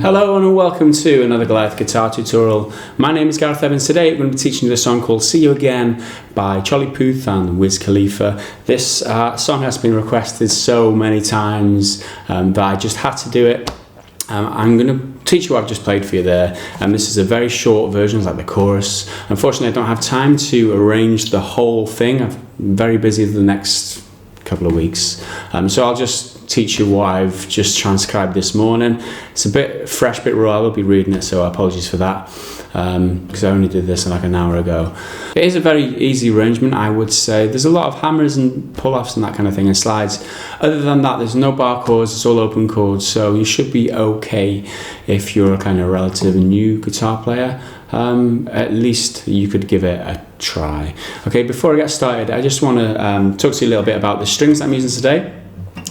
Hello and welcome to another Gareth guitar tutorial. My name is Gareth Evans. Today we're going to be teaching you a song called See You Again by Charlie Puth and Khalifa. This song has been requested so many times that I just had to do it. I'm going to teach you what I've just played for you there, and this is a very short version, it's like the chorus. Unfortunately I don't have time to arrange the whole thing. I'm very busy the next couple of weeks, so I'll just teach you what I've just transcribed this morning. It's a bit fresh, bit raw. I will be reading it, so apologies for that, because I only did this like an hour ago. It is a very easy arrangement, I would say. There's a lot of hammers and pull-offs and that kind of thing and slides. Other than that, there's no bar chords, it's all open chords, so you should be okay if you're a kind of relative new guitar player. At least you could give it a try. Okay, before I get started, I just want to talk to you a little bit about the strings that I'm using today.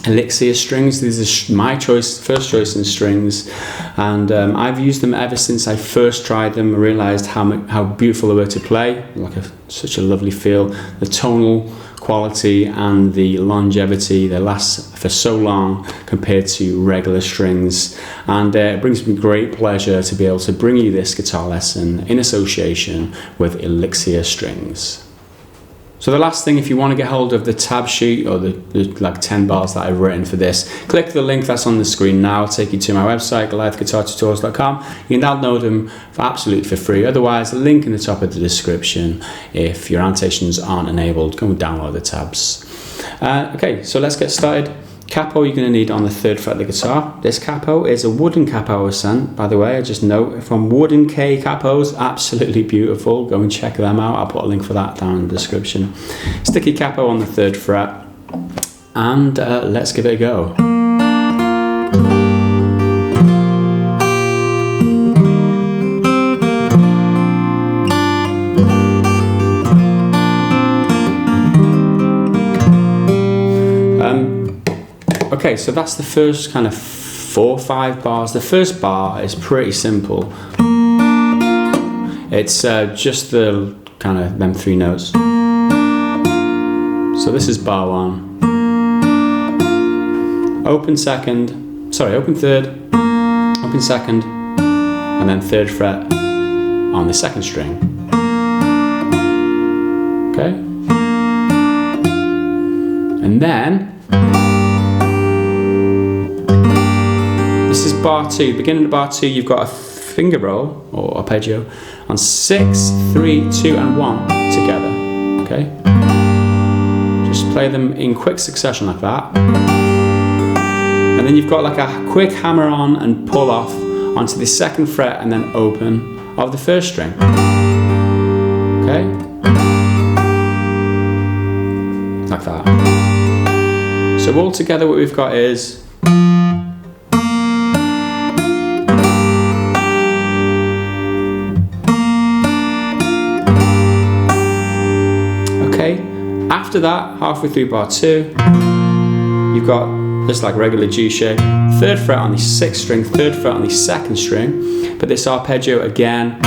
Elixir strings. These are my first choice in strings, and I've used them ever since I first tried them. I realised how beautiful they were to play, like such a lovely feel. The tonal quality and the longevity, they last for so long compared to regular strings, and it brings me great pleasure to be able to bring you this guitar lesson in association with Elixir strings. So the last thing, if you want to get hold of the tab sheet or the like 10 bars that I've written for this, click the link that's on the screen now. I'll take you to my website, GoliathGuitarTutorials.com. You can download them absolutely for free. Otherwise, the link in the top of the description. If your annotations aren't enabled, go and download the tabs. Okay, so let's get started. Capo you're going to need on the 3rd fret of the guitar. This capo is a wooden capo I was sent, by the way. I just note from Wooden K capos, absolutely beautiful. Go and check them out. I'll put a link for that down in the description. Sticky capo on the 3rd fret, and let's give it a go. Okay, so that's the first kind of 4 or 5 bars. The first bar is pretty simple. It's just the kind of them 3 notes. So this is bar 1. Open 3rd, open 2nd, and then 3rd fret on the 2nd string. Okay? And then this is bar 2. Beginning of bar 2, you've got a finger roll or arpeggio on 6, 3, 2, and 1 together. Okay? Just play them in quick succession like that. And then you've got like a quick hammer on and pull off onto the 2nd fret and then open of the 1st string. Okay? Like that. So all together what we've got is after that, halfway through bar 2, you've got this like regular G shape, 3rd fret on the 6th string, 3rd fret on the 2nd string, but this arpeggio again,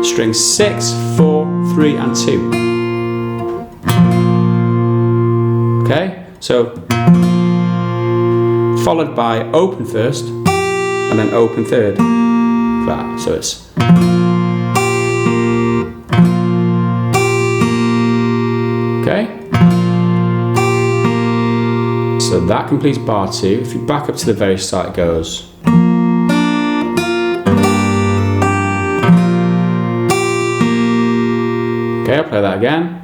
string 6, 4, 3, and 2. Okay, so followed by open 1st and then open 3rd. That, so it's. Okay, so that completes bar 2. If you back up to the very start, it goes. Okay, I'll play that again.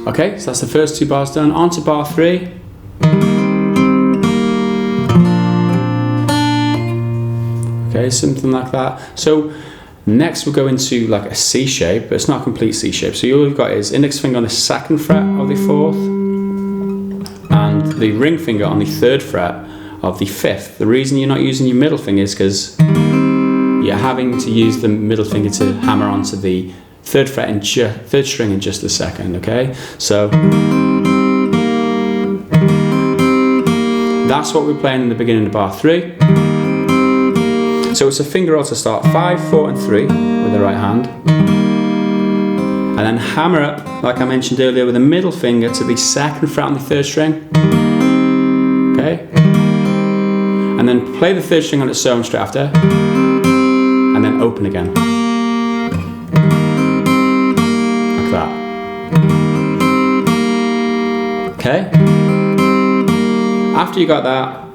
Okay, so that's the first 2 bars done. On to bar 3. Okay, something like that. So next we'll go into like a C shape, but it's not a complete C shape. So all you've got is index finger on the 2nd fret of the 4th and the ring finger on the 3rd fret of the 5th. The reason you're not using your middle finger is because you're having to use the middle finger to hammer onto the 3rd fret and 3rd string in just a second. Okay, so that's what we're playing in the beginning of bar 3. So it's a finger roll to start 5, 4, and 3 with the right hand, and then hammer up, like I mentioned earlier, with the middle finger to the second fret on the third string. Okay? And then play the third string on its own straight after, and then open again. Like that. Okay? After you got that,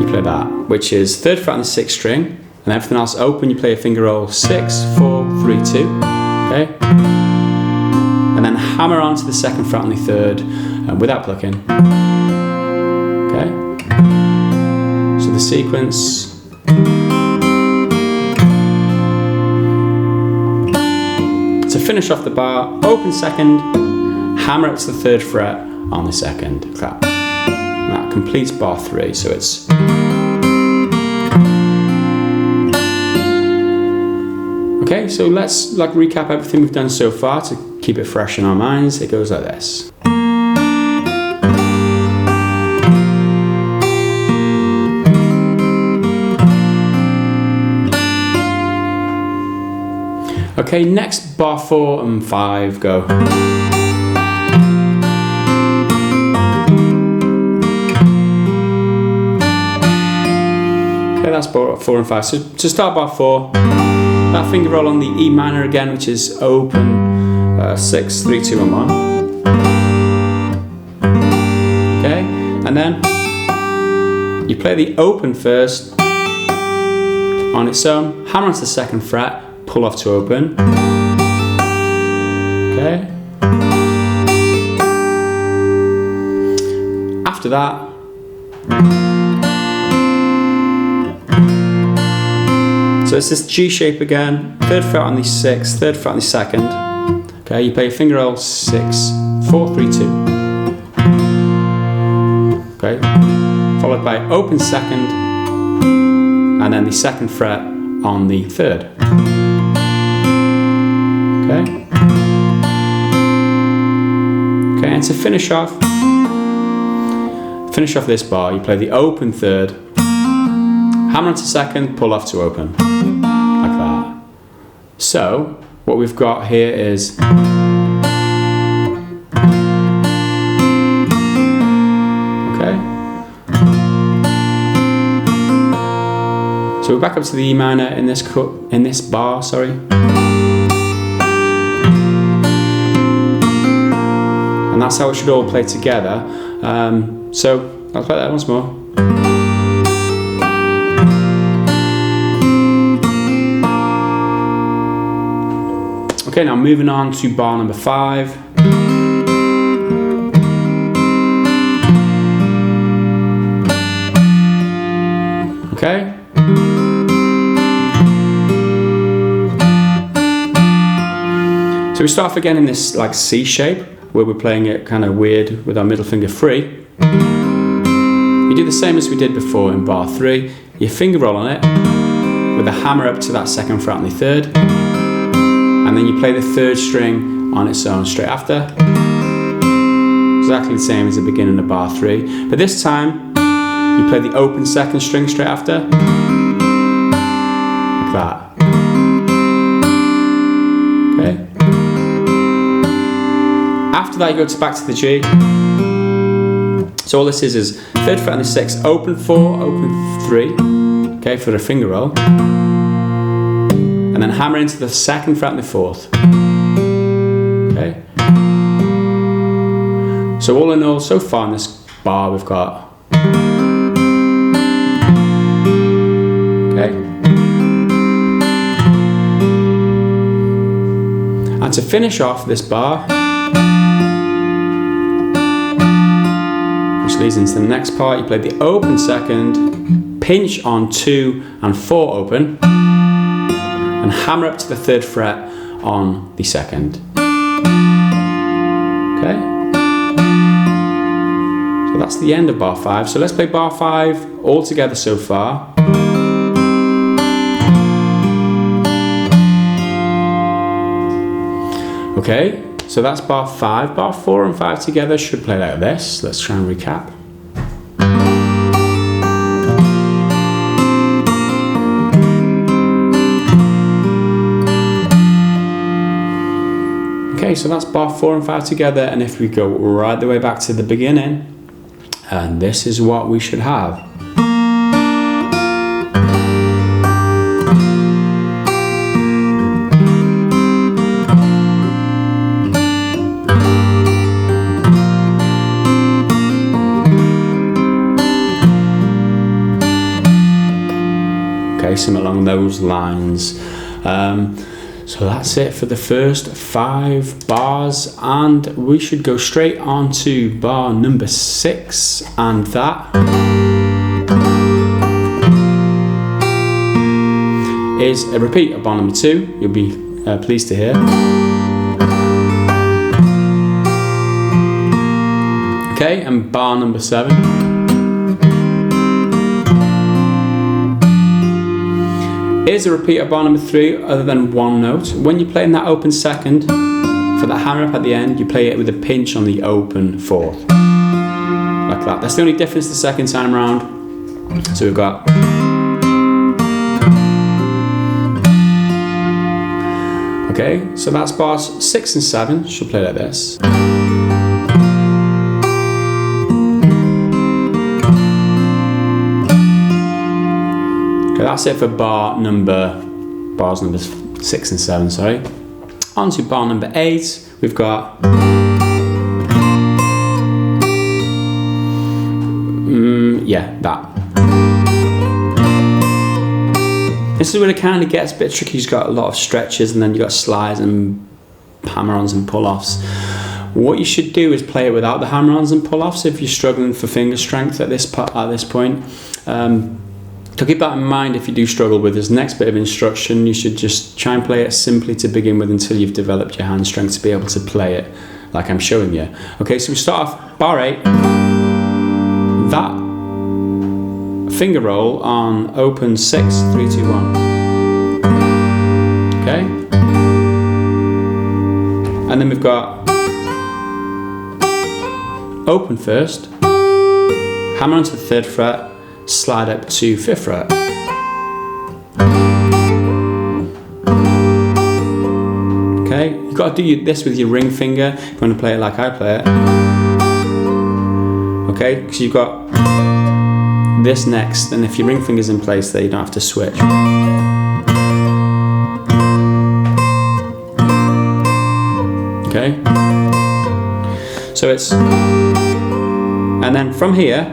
you play that, which is third fret on the sixth string, and everything else open. You play a finger roll 6, 4, 3, 2. Okay? And then hammer onto the second fret on the third without plucking. Okay? So the sequence. To finish off the bar, open second, hammer up to the third fret on the second. Clap. That completes bar 3. So it's. Okay, so let's recap everything we've done so far to keep it fresh in our minds. It goes like this. Okay, next bar 4 and 5 go. Okay, that's bar 4 and 5. So to start bar 4, that finger roll on the E minor again, which is open 6, 3, 2, and 1. Okay, and then you play the open first on its own, hammer onto the second fret, pull off to open. Okay. After that, so it's this G shape again, third fret on the 6th, third fret on the 2nd. Okay, you play a finger roll 6, 4, 3, 2. Okay, followed by open second, and then the second fret on the 3rd. Okay. Okay, and to finish off this bar, you play the open 3rd, hammer onto 2nd, pull off to open. Like that. So, what we've got here is okay. So we're back up to the E minor in this bar, sorry. And that's how it should all play together. So I'll play that once more. Okay, now moving on to bar number 5. Okay. So we start off again in this like C shape, where we're playing it kind of weird with our middle finger free. You do the same as we did before in bar 3. You finger roll on it with a hammer up to that second fret on the 3rd, and then you play the 3rd string on its own straight after. Exactly the same as the beginning of bar 3, but this time you play the open 2nd string straight after, like that. Okay. After that, you go back to the G. So all this is 3rd fret on the 6th, open 4, open 3, okay, for a finger roll, and then hammer into the 2nd fret on the 4th. Okay. So all in all, so far in this bar, we've got. Okay. And to finish off this bar, which leads into the next part, you play the open 2nd, pinch on 2 and 4 open, and hammer up to the 3rd fret on the 2nd. Okay? So that's the end of bar 5. So let's play bar 5 all together so far. Okay, so that's bar 5. Bar 4 and 5 together should play like this. Let's try and recap. Okay, so that's bar 4 and 5 together, and if we go right the way back to the beginning, and this is what we should have. Okay, something along those lines. So that's it for the first 5 bars, and we should go straight on to bar number 6, and that is a repeat of bar number 2. You'll be pleased to hear. Okay, and bar number 7 is a repeat of bar number 3, other than one note. When you're playing that open second, for that hammer up at the end, you play it with a pinch on the open 4th. Like that. That's the only difference the second time around. So we've got... Okay, so that's bars 6 and 7. Should play like this. That's it for bars number 6 and 7, sorry. On to bar number 8, we've got that. This is where it kind of gets a bit tricky. You've got a lot of stretches, and then you've got slides and hammer-ons and pull-offs. What you should do is play it without the hammer-ons and pull-offs if you're struggling for finger strength at this point. So keep that in mind if you do struggle with this next bit of instruction. You should just try and play it simply to begin with until you've developed your hand strength to be able to play it like I'm showing you. Okay, so we start off bar 8. That finger roll on open 6, 3, 2, 1. Okay? And then we've got open first, hammer onto the 3rd fret, slide up to 5th fret. Okay, you've got to do this with your ring finger if you want to play it like I play it. Okay, because you've got this next, and if your ring finger's in place there, you don't have to switch. Okay, so it's, and then from here,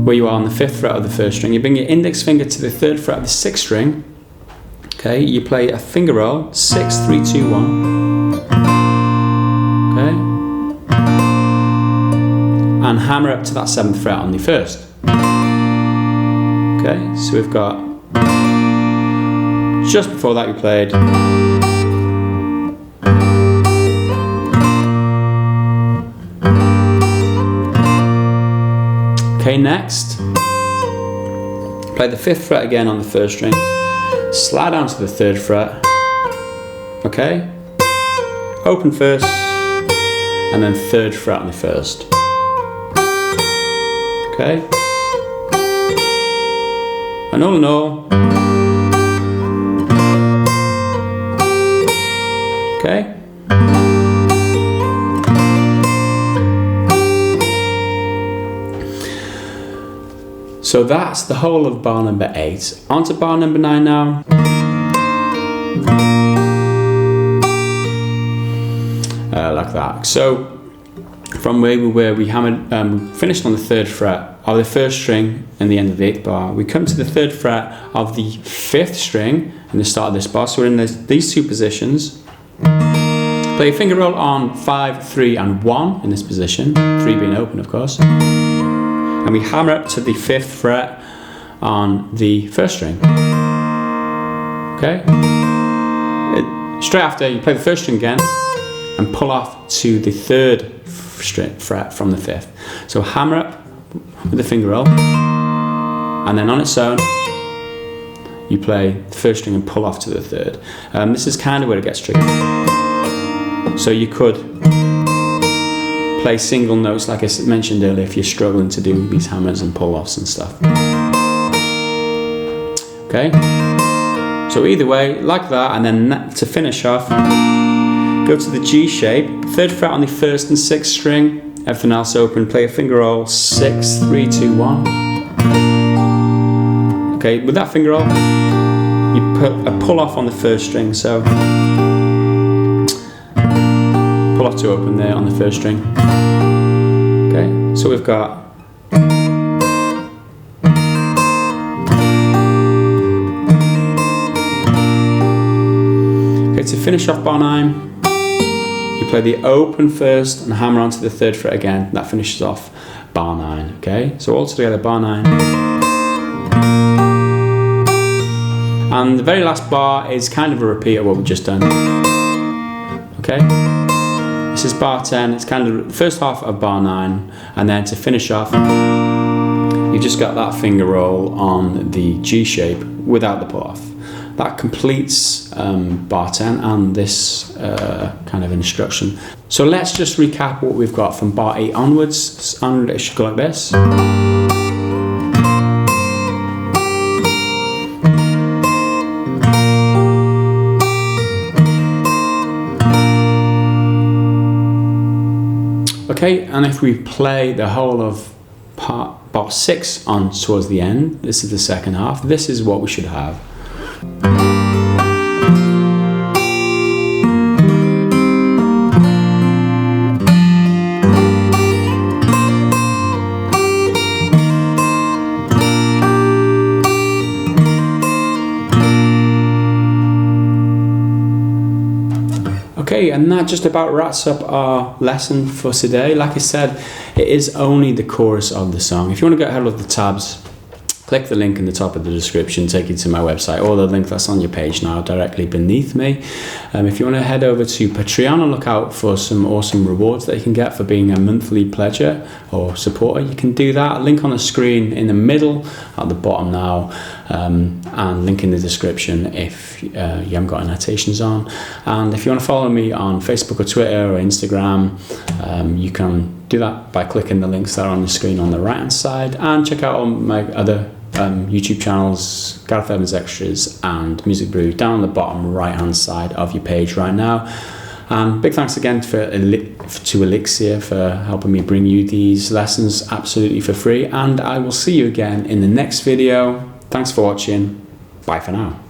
where you are on the 5th fret of the 1st string, you bring your index finger to the 3rd fret of the 6th string. Okay, you play a finger roll, 6, 3, 2, 1. Okay, and hammer up to that 7th fret on the 1st. Okay, so we've got, just before that we played Okay, next, play the 5th fret again on the 1st string, slide down to the 3rd fret, okay, open first, and then 3rd fret on the 1st, okay, and all in all, okay. So that's the whole of bar number 8. On to bar number 9 now. Like that. So from where we were, we hammered, finished on the 3rd fret of the 1st string and the end of the 8th bar. We come to the 3rd fret of the 5th string in the start of this bar. So we're in these two positions. Play a finger roll on 5, 3 and 1 in this position, 3 being open of course. And we hammer up to the 5th fret on the 1st string. Okay? Straight after, you play the 1st string again and pull off to the 3rd fret from the 5th. So hammer up with the finger roll, and then on its own, you play the 1st string and pull off to the 3rd. This is kind of where it gets tricky. So you could play single notes like I mentioned earlier if you're struggling to do these hammers and pull-offs and stuff. Okay, so either way, like that, and then to finish off, Go to the G shape, 3rd fret on the 1st and 6th string, everything else open, play a finger roll, 6, 3, 2, 1. Okay, with that finger roll, you put a pull off on the 1st string, so pull off to open there on the 1st string. Okay, so we've got to finish off bar 9, you play the open 1st and hammer onto the 3rd fret again. That finishes off bar 9. Okay, so all together bar 9. And the very last bar is kind of a repeat of what we've just done. Okay, this is bar 10. It's kind of the first half of bar 9, and then to finish off, you've just got that finger roll on the G shape without the pull off. That completes bar 10 and this kind of instruction. So let's just recap what we've got from bar 8 onwards, and it should go like this. Okay, and if we play the whole of bar 6 on towards the end, this is the second half, this is what we should have. Okay, and that just about wraps up our lesson for today. Like I said, it is only the chorus of the song. If you want to get ahead of the tabs, click the link in the top of the description, take you to my website, or the link that's on your page now directly beneath me. If you want to head over to Patreon and look out for some awesome rewards that you can get for being a monthly pledger or supporter, you can do that. Link on the screen in the middle, at the bottom now, and link in the description if you haven't got annotations on. And if you want to follow me on Facebook or Twitter or Instagram, you can do that by clicking the links that are on the screen on the right hand side, and check out all my other YouTube channels, Gareth Evans Extras and Music Brew, down on the bottom right hand side of your page right now. And big thanks again to Elixir for helping me bring you these lessons absolutely for free, and I will see you again in the next video. Thanks for watching. Bye for now.